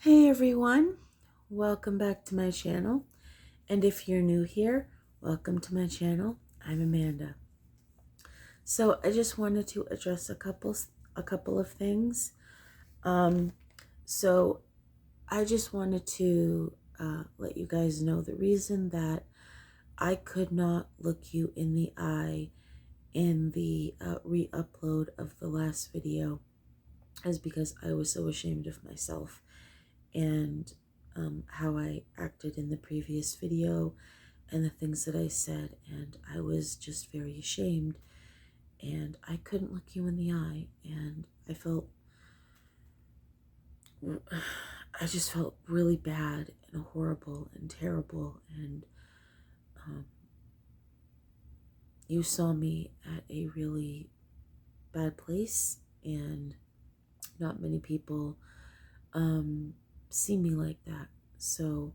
Hey everyone, welcome back to my channel. And if you're new here, welcome to my channel. I'm Amanda. So I just wanted to address a couple of things. Um, so I just wanted to let you guys know the reason that I could not look you in the eye in the re-upload of the last video is because I was so ashamed of myself and how I acted in the previous video and the things that I said, and I was just very ashamed and I couldn't look you in the eye, and I just felt really bad and horrible and terrible, and um, you saw me at a really bad place, and not many people see me like that. So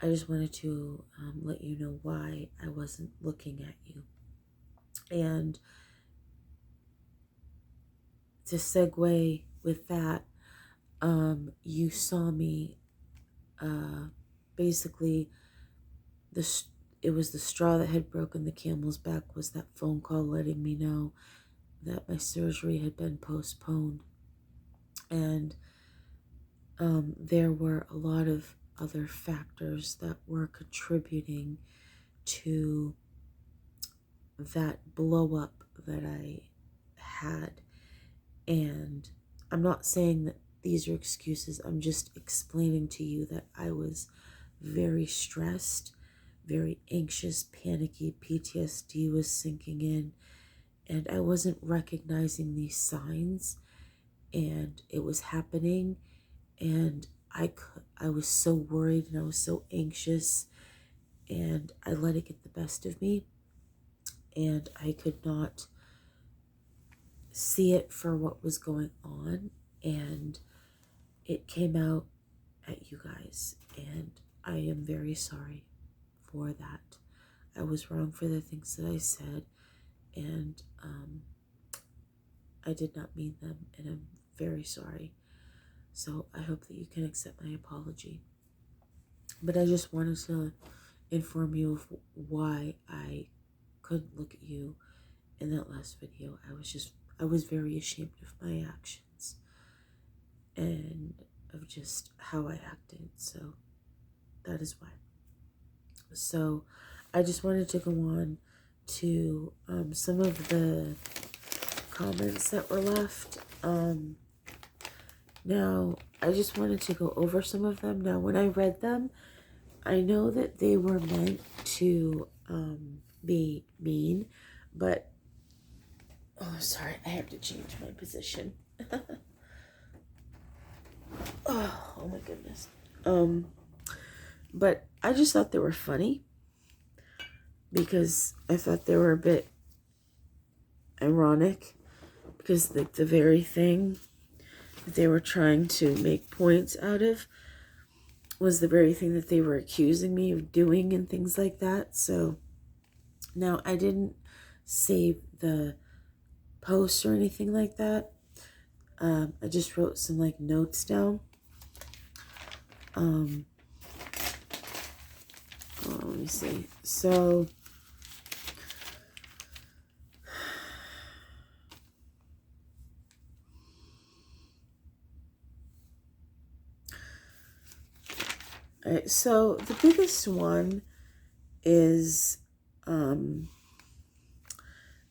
I just wanted to let you know why I wasn't looking at you. And to segue with that, you saw me basically it was the straw that had broken the camel's back was that phone call letting me know that my surgery had been postponed. And there were a lot of other factors that were contributing to that blow up that I had. And I'm not saying that these are excuses. I'm just explaining to you that I was very stressed, very anxious, panicky. PTSD was sinking in, and I wasn't recognizing these signs, and it was happening, and I was so worried and I was so anxious, and I let it get the best of me, and I could not see it for what was going on, and it came out at you guys, and I am very sorry for that. I was wrong for the things that I said, and I did not mean them, and I'm very sorry. So I hope that you can accept my apology. But I just wanted to inform you of why I couldn't look at you in that last video. I was very ashamed of my actions and of just how I acted. So that is why. So I just wanted to go on to some of the comments that were left. Now, I just wanted to go over some of them. Now, when I read them, I know that they were meant to be mean, but oh, sorry, I have to change my position. Oh my goodness. But I just thought they were funny because I thought they were a bit ironic because the very thing that they were trying to make points out of was the very thing that they were accusing me of doing and things like that. So now I didn't save the post or anything like that. I just wrote some like notes down. Let me see. So so the biggest one is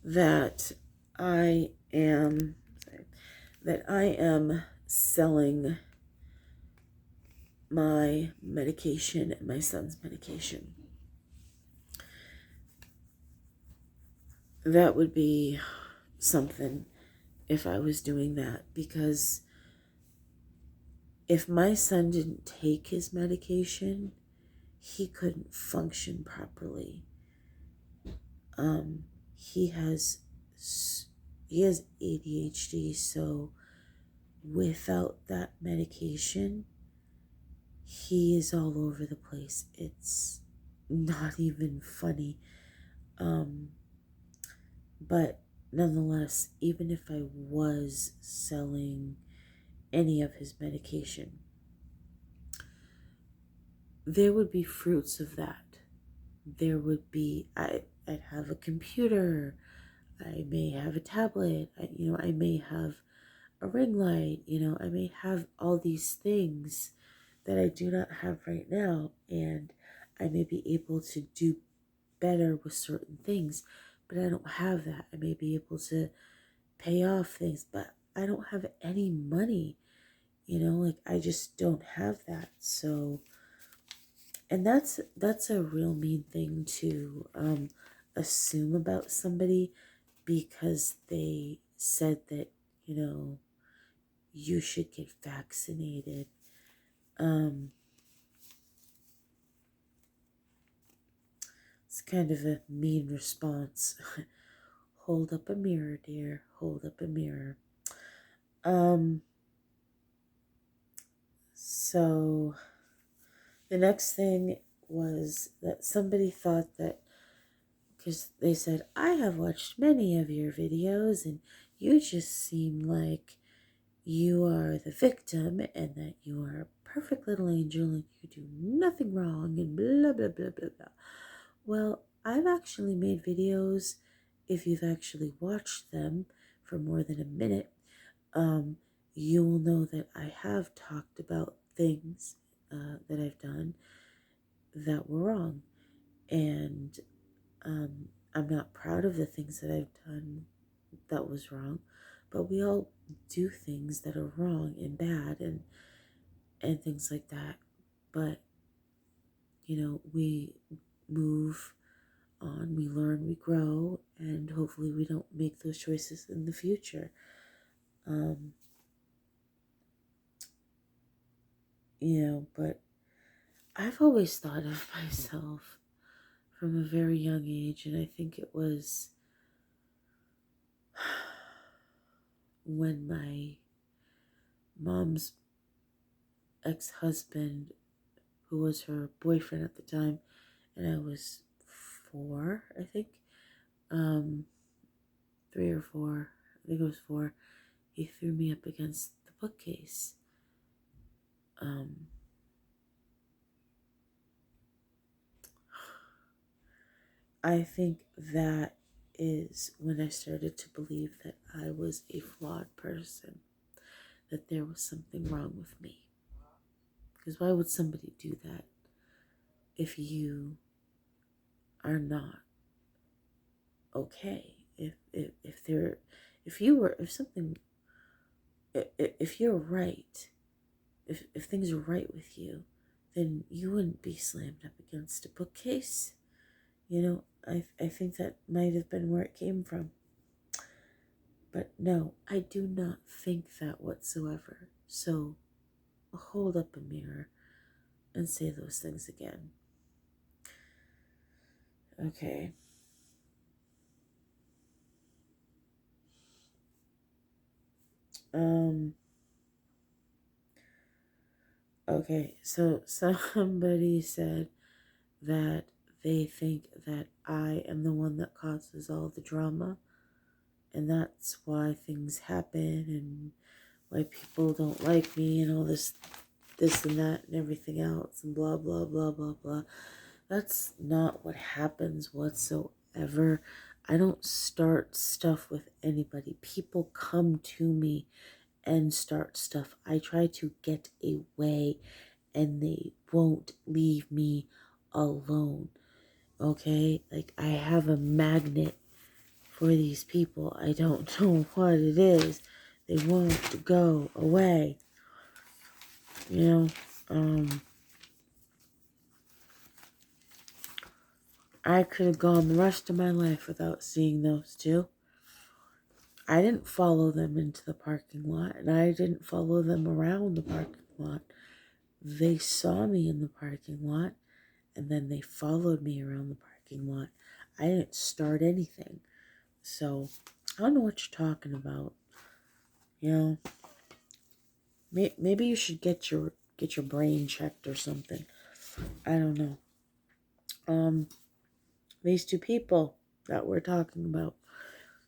that I am selling my medication and my son's medication. That would be something if I was doing that, because if my son didn't take his medication, he couldn't function properly. He has ADHD, so without that medication, he is all over the place. It's not even funny. But nonetheless, even if I was selling any of his medication, there would be fruits of that. There would be, I'd have a computer. I may have a tablet. I may have a ring light. I may have all these things that I do not have right now. And I may be able to do better with certain things, but I don't have that. I may be able to pay off things, but I don't have any money. Like I just don't have that. So, and that's a real mean thing to assume about somebody because they said that, you should get vaccinated. Um, it's kind of a mean response. Hold up a mirror, dear. Hold up a mirror. Um, so the next thing was that somebody thought that, because they said, I have watched many of your videos and you just seem like you are the victim and that you are a perfect little angel and you do nothing wrong and blah, blah, blah, blah, blah. Well, I've actually made videos, if you've actually watched them for more than a minute, um, you will know that I have talked about things that I've done that were wrong. And I'm not proud of the things that I've done that was wrong, but we all do things that are wrong and bad and things like that. But we move on, we learn, we grow, and hopefully we don't make those choices in the future. Um, but I've always thought of myself from a very young age, and I think it was when my mom's ex-husband, who was her boyfriend at the time, and I was 4, I think, 3 or 4, I think it was 4, he threw me up against the bookcase. I think that is when I started to believe that I was a flawed person, that there was something wrong with me. Because why would somebody do that if you are not okay? If you're right, if things are right with you, then you wouldn't be slammed up against a bookcase. I think that might have been where it came from. But no, I do not think that whatsoever. So hold up a mirror and say those things again. Okay. Okay, so somebody said that they think that I am the one that causes all the drama, and that's why things happen and why people don't like me and all this and that and everything else and blah blah blah blah blah. That's not what happens whatsoever. I don't start stuff with anybody. People come to me and start stuff. I try to get away and they won't leave me alone. Okay? Like I have a magnet for these people. I don't know what it is. They won't go away. I could have gone the rest of my life without seeing those two. I didn't follow them into the parking lot, and I didn't follow them around the parking lot. They saw me in the parking lot, and then they followed me around the parking lot. I didn't start anything. So, I don't know what you're talking about. Maybe you should get your brain checked or something. I don't know. These two people that we're talking about.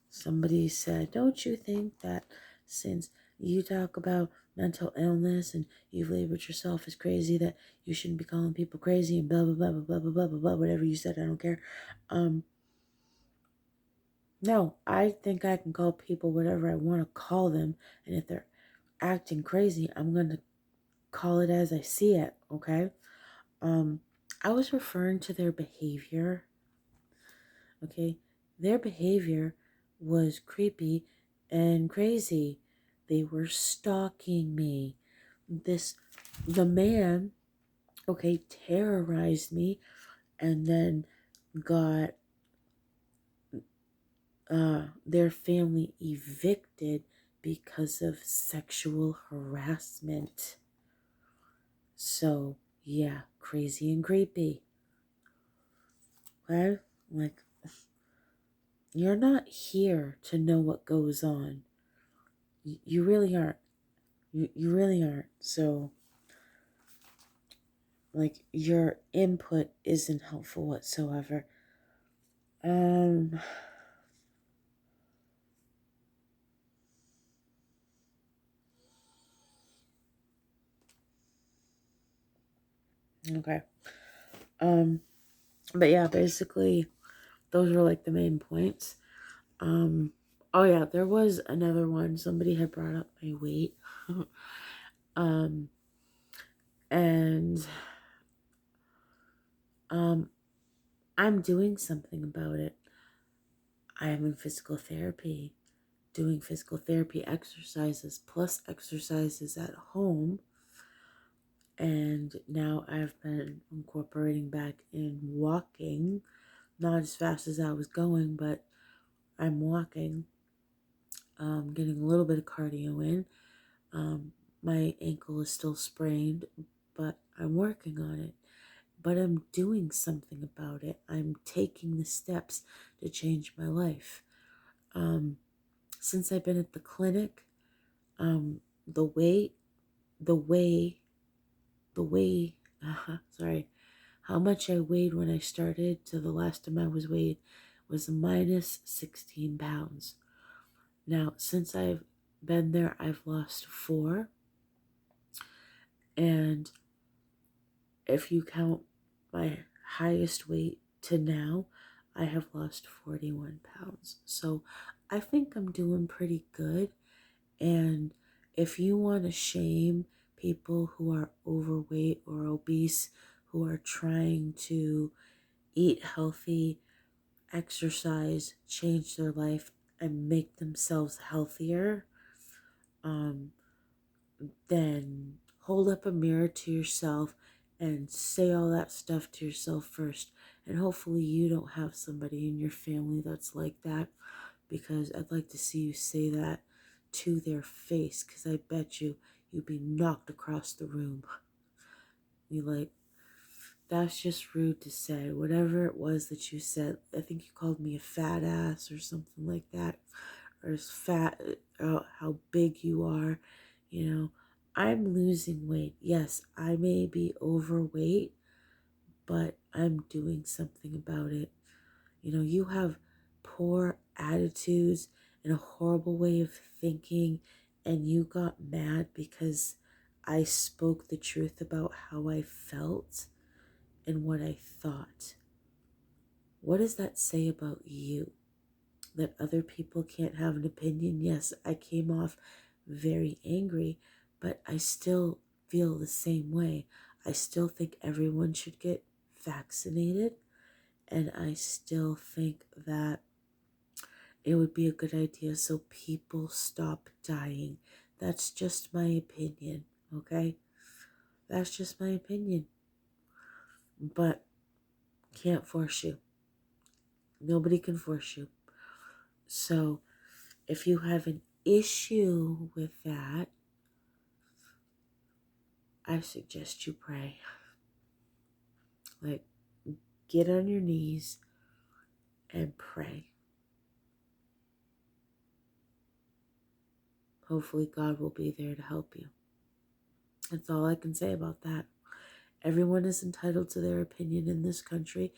Somebody said, don't you think that since you talk about mental illness and you've labeled yourself as crazy, that you shouldn't be calling people crazy and blah blah blah blah blah blah blah blah blah, whatever you said, I don't care. No, I think I can call people whatever I want to call them, and if they're acting crazy, I'm gonna call it as I see it, okay? I was referring to their behavior, okay? Their behavior was creepy and crazy. They were stalking me. The man, okay, terrorized me and then got their family evicted because of sexual harassment. So, yeah, crazy and creepy. Okay? Like, you're not here to know what goes on. You really aren't. You really aren't. So, like, your input isn't helpful whatsoever. Okay. But yeah, basically, those were like the main points. Oh yeah, there was another one. Somebody had brought up my weight. um, and I'm doing something about it. I am in physical therapy, doing physical therapy exercises plus exercises at home. And now I've been incorporating back in walking, not as fast as I was going, but I'm walking, getting a little bit of cardio in. My ankle is still sprained, but I'm working on it. But I'm doing something about it. I'm taking the steps to change my life. Since I've been at the clinic, the weight, the way, the way, sorry, how much I weighed when I started to the last time I was weighed was minus 16 pounds. Now, since I've been there, I've lost 4. And if you count my highest weight to now, I have lost 41 pounds. So I think I'm doing pretty good. And if you want to shame people who are overweight or obese, who are trying to eat healthy, exercise, change their life, and make themselves healthier, then hold up a mirror to yourself and say all that stuff to yourself first. And hopefully you don't have somebody in your family that's like that, because I'd like to see you say that to their face, because I bet you'd be knocked across the room. You like, that's just rude to say. Whatever it was that you said, I think you called me a fat ass or something like that, or as fat, how big you are, you know. I'm losing weight. Yes, I may be overweight, but I'm doing something about it. You know, you have poor attitudes and a horrible way of thinking, and you got mad because I spoke the truth about how I felt and what I thought. What does that say about you? That other people can't have an opinion? Yes, I came off very angry, but I still feel the same way. I still think everyone should get vaccinated, and I still think that it would be a good idea so people stop dying. That's just my opinion, okay? That's just my opinion. But can't force you. Nobody can force you. So if you have an issue with that, I suggest you pray. Like, get on your knees and pray. Hopefully, God will be there to help you. That's all I can say about that. Everyone is entitled to their opinion in this country,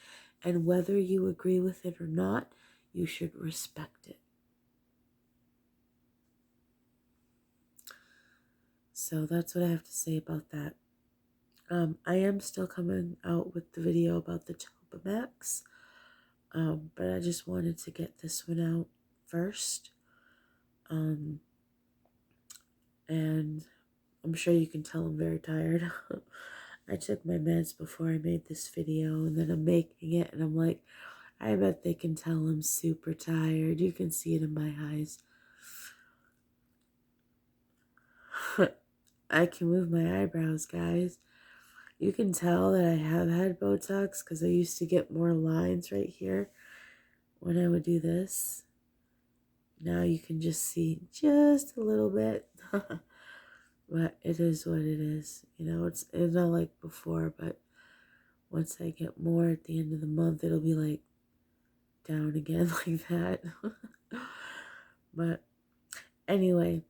and whether you agree with it or not, you should respect it. So that's what I have to say about that. I am still coming out with the video about the Topamax, but I just wanted to get this one out first. And I'm sure you can tell I'm very tired. I took my meds before I made this video, and then I'm making it, and I'm like, I bet they can tell I'm super tired. You can see it in my eyes. I can move my eyebrows, guys. You can tell that I have had Botox because I used to get more lines right here when I would do this. Now you can just see just a little bit. But it is what it is. You know, it's not like before, but once I get more at the end of the month, it'll be like down again like that. But anyway,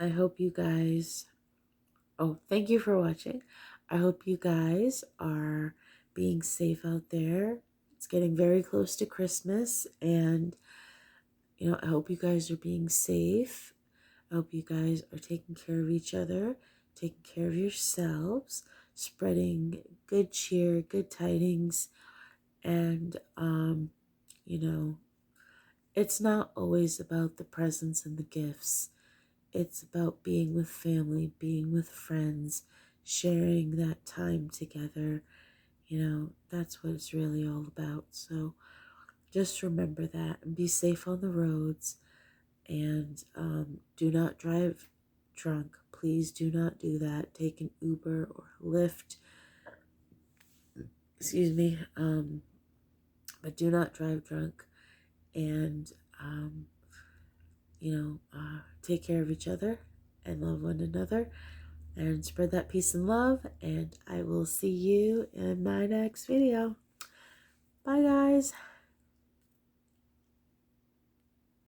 I hope you guys, oh, thank you for watching. I hope you guys are being safe out there. It's getting very close to Christmas, and you know, I hope you guys are being safe. I hope you guys are taking care of each other, taking care of yourselves, spreading good cheer, good tidings, and you know, it's not always about the presents and the gifts. It's about being with family, being with friends, sharing that time together. You know, that's what it's really all about. So just remember that and be safe on the roads. And do not drive drunk. Please do not do that. Take an Uber or Lyft. Excuse me. But do not drive drunk. And take care of each other and love one another and spread that peace and love. And I will see you in my next video. Bye, guys.